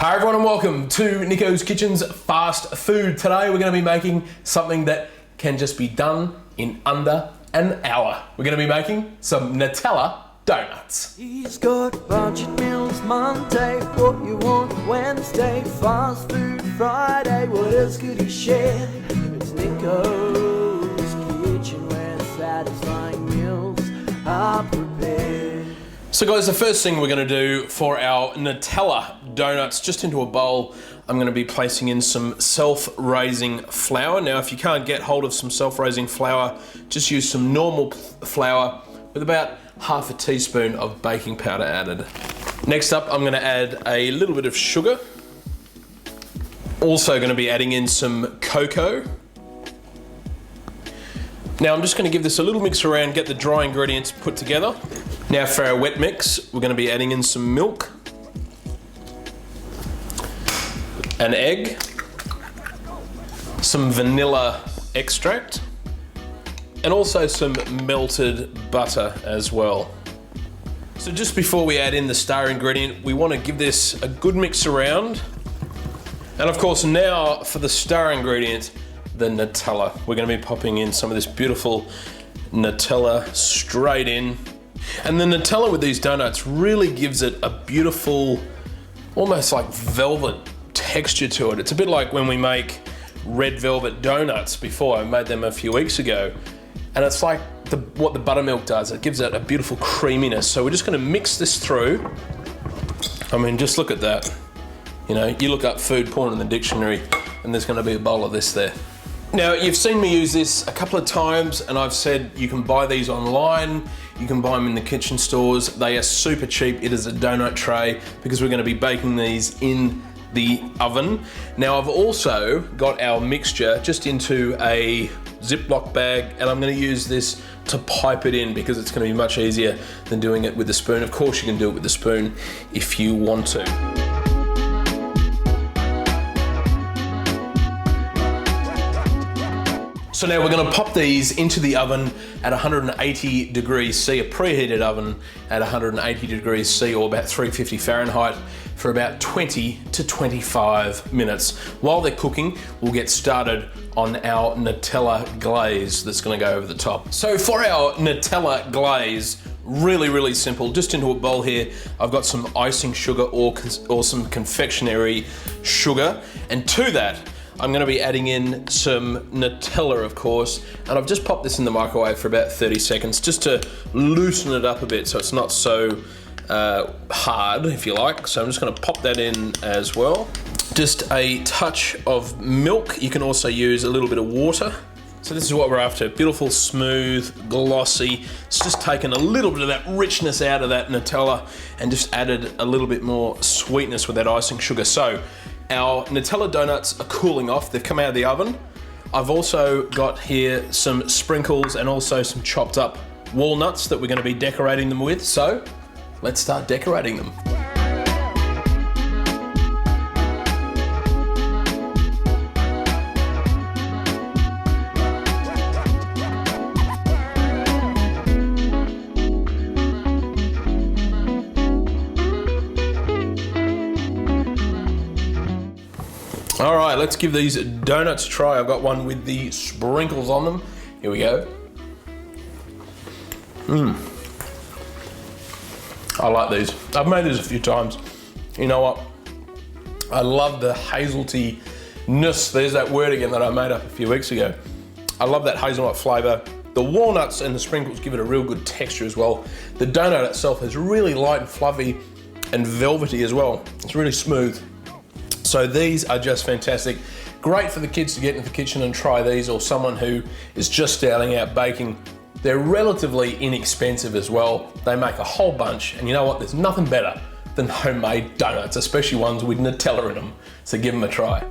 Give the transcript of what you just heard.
Hi everyone and welcome to Nicko's Kitchen's Fast Food. Today we're going to be making something that can just be done in under an hour. We're going to be making some Nutella Donuts. He's got budget meals Monday, what you want Wednesday, fast food Friday, what else could he share? It's Nicko's Kitchen where satisfying meals are prepared. So guys, the first thing we're going to do for our Nutella Donuts, just into a bowl, I'm going to be placing in some self-raising flour. Now if you can't get hold of some self-raising flour, just use some normal flour with about half a teaspoon of baking powder added. Next up, I'm going to add a little bit of sugar. Also going to be adding in some cocoa. Now I'm just going to give this a little mix around, get the dry ingredients put together. Now for our wet mix, we're going to be adding in some milk, an egg, some vanilla extract, and also some melted butter as well. So just before we add in the star ingredient, we want to give this a good mix around. And of course now for the star ingredient, the Nutella. We're going to be popping in some of this beautiful Nutella straight in. And the Nutella with these donuts really gives it a beautiful, almost like velvet texture to it. It's a bit like when we make red velvet donuts before. I made them a few weeks ago. And it's like what the buttermilk does. It gives it a beautiful creaminess. So we're just going to mix this through. I mean, just look at that. You know, you look up food porn in the dictionary and there's going to be a bowl of this there. Now, you've seen me use this a couple of times and I've said you can buy these online, you can buy them in the kitchen stores. They are super cheap. It is a donut tray because we're going to be baking these in the oven. Now, I've also got our mixture just into a Ziploc bag and I'm going to use this to pipe it in because it's going to be much easier than doing it with a spoon. Of course, you can do it with a spoon if you want to. So now we're going to pop these into the oven at 180 degrees C, a preheated oven at 180 degrees C or about 350 Fahrenheit for about 20 to 25 minutes. While they're cooking, we'll get started on our Nutella glaze that's going to go over the top. So for our Nutella glaze, really simple, just into a bowl here, I've got some icing sugar or some confectionery sugar, and to that, I'm going to be adding in some Nutella, of course, and I've just popped this in the microwave for about 30 seconds just to loosen it up a bit so it's not so hard, if you like. So I'm just going to pop that in as well. Just a touch of milk. You can also use a little bit of water. So this is what we're after, beautiful, smooth, glossy. It's just taken a little bit of that richness out of that Nutella and just added a little bit more sweetness with that icing sugar. So our Nutella donuts are cooling off. They've come out of the oven. I've also got here some sprinkles and also some chopped up walnuts that we're going to be decorating them with. So let's start decorating them. All right, let's give these donuts a try. I've got one with the sprinkles on them. Here we go. I like these. I've made these a few times. You know what? I love the hazelness. There's that word again that I made up a few weeks ago. I love that hazelnut flavor. The walnuts and the sprinkles give it a real good texture as well. The donut itself is really light and fluffy and velvety as well. It's really smooth. So these are just fantastic. Great for the kids to get into the kitchen and try these, or someone who is just starting out baking. They're relatively inexpensive as well. They make a whole bunch, and you know what? There's nothing better than homemade donuts, especially ones with Nutella in them. So give them a try.